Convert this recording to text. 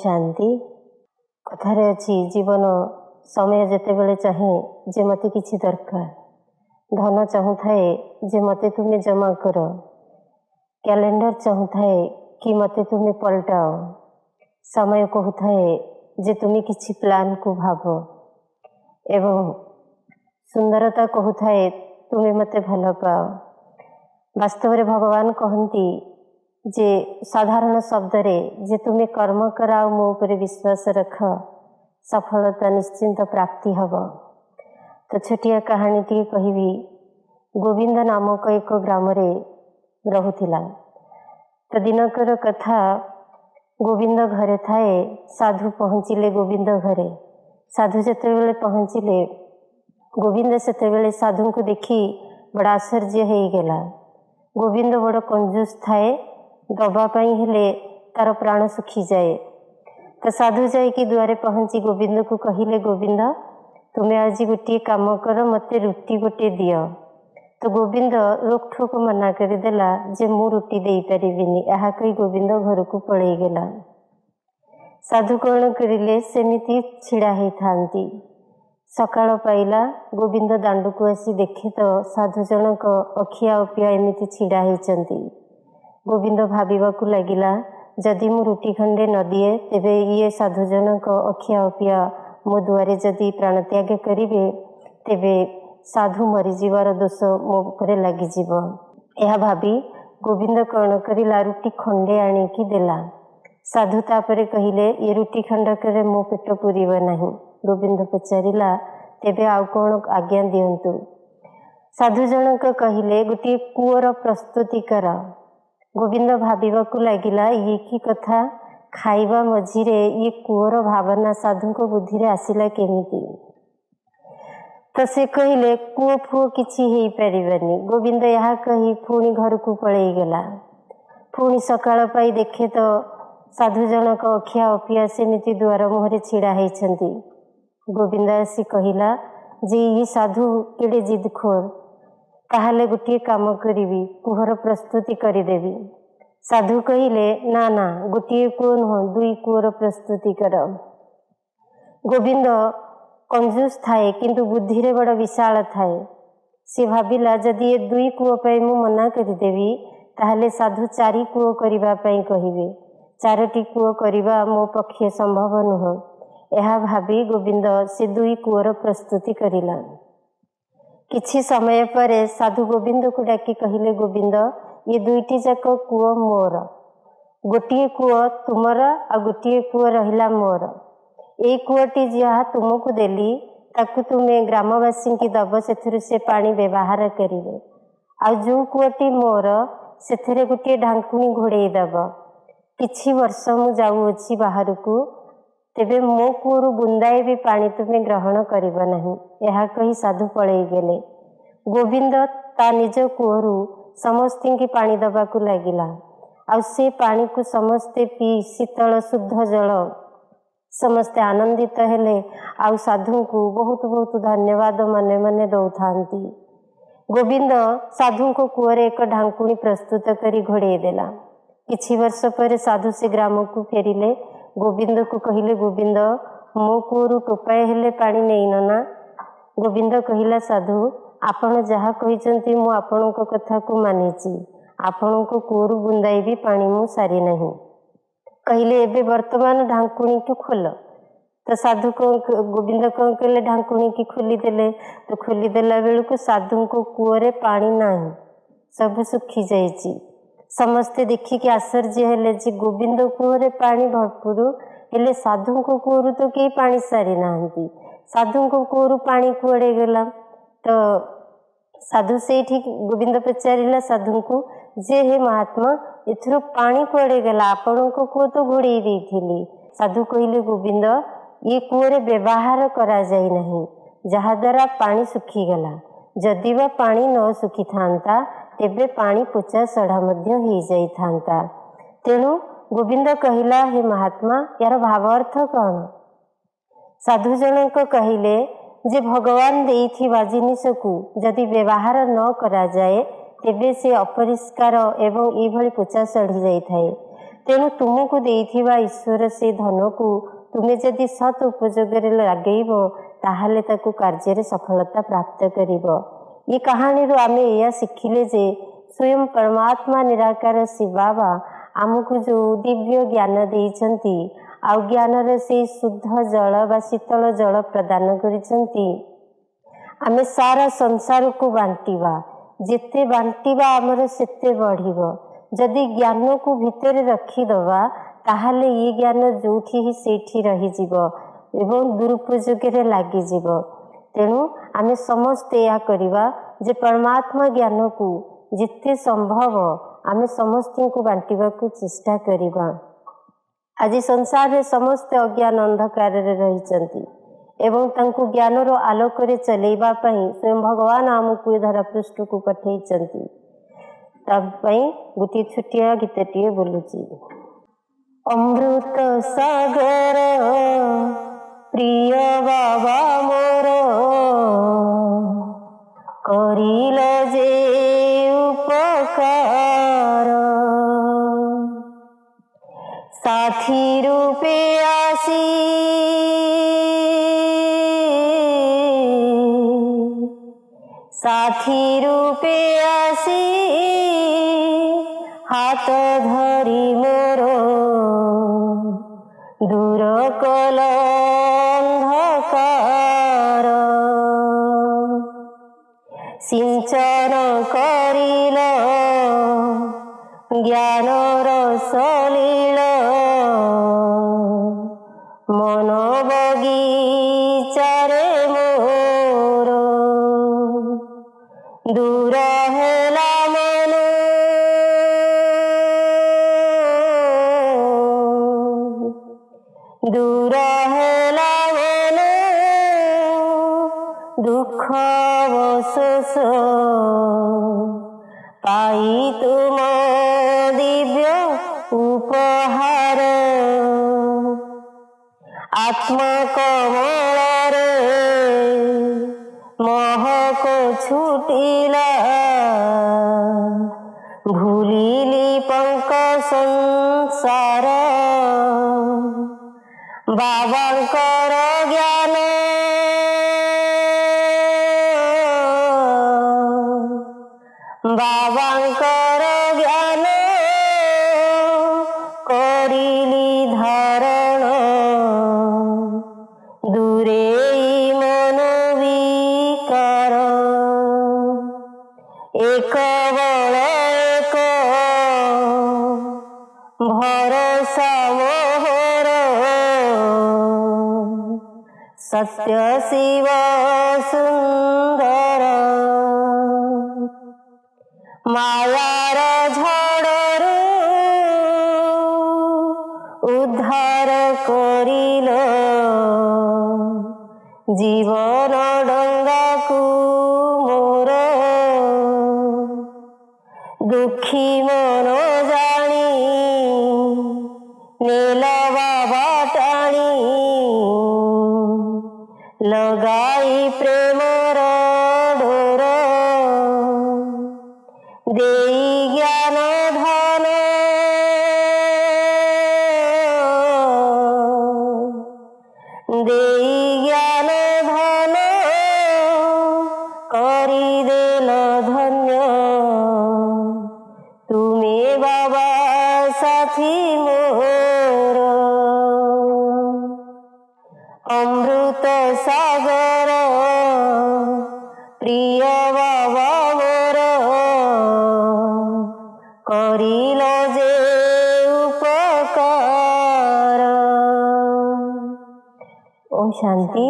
शांति कथारे अच्छी जीवन समय जितेबले चाहे जे मते किछि दरकार धन चाहू थाए जे मते तुम्हें जमा कर कैलेंडर चाहू थाए कि मते तुम्हें पलटाओ समय कहू थाए जे तुम्हें किछि प्लान को भाव एवं सुंदरता कहू थाए तुम्हें मते भल पाओ। वास्तव में भगवान कहती जे साधारण शब्द रे जे तुम्हें कर्म कराओ मो ऊपर विश्वास रख सफलता निश्चिंत प्राप्ति हब। तो छोटिया कहानी टी कहबी गोविंद नामक एक ग्राम रे रहुथिला। तो दिनकर कथा गोविंद घरे थाए साधु पहुँचिले गोविंद घरे। साधु जितेबले पहुँचिले गोविंद सेतेबले साधु को देखी बड़ा आश्चर्य हो गला। गोविंद बड़ कंजूस थाए दबा पाई हेले तार प्राण सुखी जाए। तो साधु जाइकी दुआरे पहुँची गोविंद को कहिले गोविंद तुम्हें आज गोटे काम कर मते रुटी गोटे दियो। तो गोविंद रोक ठोक मना करदेला जे मु रुटी दे पारिबिनी। यह कही गोविंद घर को पलई गला। साधु कौन करिले सेमिति छिड़ा ही थांती। सकाळ पाइला गोविंद दांडू को आसी देखे तो साधु जनक अखिया अपिया एमिति छिड़ा होइचंती। गोविंद भाविबाकू लागिला जदि मु रुटी खंडे न दिए तेबे ये साधु जनक अखिया अपिया मो दुआरे जदि प्राण त्याग करिवे तेबे साधु मरीजिबार दोष मो उपरे लागिजिब। यह भावी गोविंद कौन करिला रुटी खंडे आनिकी देला। साधु तापरे कहिले ये रुटी खंडकरे मो पेट पुरिब नाही। गोविंद पचारिला तेबे आउ कौन आज्ञा दियंतु। साधु जनक कहिले गोटे कूअर प्रस्तुति कर। गोविंद भाविबाकू लागिला ये की कथा खाइबा मझिरे ये कूअर भावना साधु को बुद्धि रे आसिला केमिति। तो से कहिले कूओ फुओ किछि हेई परिबनी। गोविंद यह कही पुणी घर को पलई गला। पुणी सकाळ पाई देखे तो साधु जनक अखिया अपिया सेमिति दुआर मुहरे छिड़ा होइछंती। गोविंद आसी कहिला जे ये साधु केड़े जिदखोर ताहले गोटे काम करिवि कुहर प्रस्तुति करिदेवी। साधु कहिले ना ना गोटे कूओ नुह दुई कूअर प्रस्तुति कर। गोविंद कंजूस थाए किंतु बुद्धि रे बड़ विशाल थाए। से भाविला जदि ये दुई कूओ पे मु मना करिदेवी ताहले साधु चारि कूओ करिबा पई कहिबे। चारोटी कूओ करिबा मो पक्षे संभव नुह। यह भावी गोविंद से दुई कूअर प्रस्तुति करिला। किछि समय पर साधु गोविंद को डाकी कहिले गोविंद ये दुईटी जाक कूओ मोर। गोटे कूओ तुमर आ गोटे कूओ रहिला मोर। ए कूओटी जहाँ तुमको देली ताकू तुम्हें ग्रामवासी की दब से पानी व्यवहार करिवे। आ जो कूओटी मोर से गोटे ढांकुणी घोड़े दब। किछि वर्ष मु जाऊँगी बाहर को तेबे मो कूअरु बुंदाए भी पानी तुम्हें ग्रहण करिब नहीं। यह कही साधु पलई गेले। गोविंद ता निज कूअरु समस्ती की पानी दबाकू लागिला। आ से पानी को समस्ते पी शीतल शुद्ध जल समस्ते आनंदित हेले। आ साधु को बहुत बहुत धन्यवाद मने मने दौथांती। गोविंद साधु को कूअरे एक ढांकुणी प्रस्तुत करी घोड़े देला। किछि वर्ष पर साधु से ग्राम को फेरिले। गोविंद को कहिले गोविंद मो कूअरु टोपाए हेले पानी नेइन ना। गोविंद कहिला साधु आपण जहाँ कहिचंती मु आपणको कथा को मानिची। आपणको कूअरु बुंदाई भी पानी मु सारी नहीं। कहिले एबे वर्तमान ढांकुणी को खोल। तो साधु को गोविंद कौन कले ढांकुणी की खोली देले। तो खोली देला बेलू को साधु को कूअरे पानी नाही सब सुखी जाइची। समस्ते देखिकी आश्चर्य हेले जे गोविंद कूअरे पानी भरपूर हेले साधु को कूअरु तो कई पानी सारी नाहंती। साधु को कूअरु पानी कुआड़े गला। तो साधु से ठीक गोविंद पचारिला साधु को जे हे महात्मा एथरो पानी कुआड़े गला आपण को कूओ तो घोड़े देइथिली। साधु कहिले गोविंद ये कूअरे व्यवहार करा जाई नहीं जहा द्वारा पानी सुखी गला। जदि बा पानी न सुखी थांता तेबे पानी पोचा सड़ा मध्य ही जाई थांता। तेणु गोविंद कहिला हे महात्मा यार भावार्थ कौन। साधु जनक कहिले जे भगवान देइथिबा जिनिस को जदि व्यवहार न करा जाए तेबे से अपरिष्कार एवं ये पोचा सड़ी जाई थाए। तेणु तुमको देइथिबा ईश्वर से धन को तुम्हें जदि सत उपयोग लगेब ताहले ताकू कार्य सफलता प्राप्त करिब। ये कहानी रो आमे या शिखिले जे स्वयं परमात्मा निराकार शिव बाबा आमको जो दिव्य ज्ञान देइछंती आ ज्ञान से शुद्ध जल बा शीतल जल प्रदान करिछंती। आमे सारा संसार को बांटिबा, जेते बांटिबा आमर सेते बढ़िब। जदि ज्ञान को भितर रखीदबा ताहले ये ज्ञान जोठी ही सेठी रहीजिब एवं दुरुपयोग लगिजिब। तेणु आमे समस्ते या करिबा जे परमात्मा ज्ञान को जिते संभव आमे समस्त को बांटिबा को चेष्टा करिबा। आज संसार रे समस्त अज्ञान अंधकार रे रहिचंती एवं तांको ज्ञान रो आलोक रे चलेबा पई स्वयं भगवान आमको धरा पृष्ठ को पठेइचंती। तब पई गोटे छुटिया गीतटीए बोलुची। अमृत सागर प्रिय बाबा मोर करिल जे उपकार, साथी रूपे आसी हाथ धरी मोर दूर कल अंधकार, सिंचन करिल ज्ञान रसलील मन बगीचारे मोर दूर हेला मन दूर हेला मन दुख अवशोष पाई तुम दिव्य उपहार, आत्मकमल महक छुटिला भूलिली पंक संसार, बाबांकर ज्ञान बाबांकर ज्ञान करिली धारण, दूरे मन विकार, एक बल एक भरोसा मोहर, सत्य शिव सुंदर, मायार झड़रू उद्धार करिल जीवन डंगा को मोर, दुखी मन जानी नील बाबा टाणी, लगाई प्रेमर डोर, देई ज्ञान धन देई ज्ञान धन करिदेल धन्य, तुमे बाबा साथी मोर। अमृत सागर प्रिय बाबा मोर करिल जे उपकार। ओम शांति।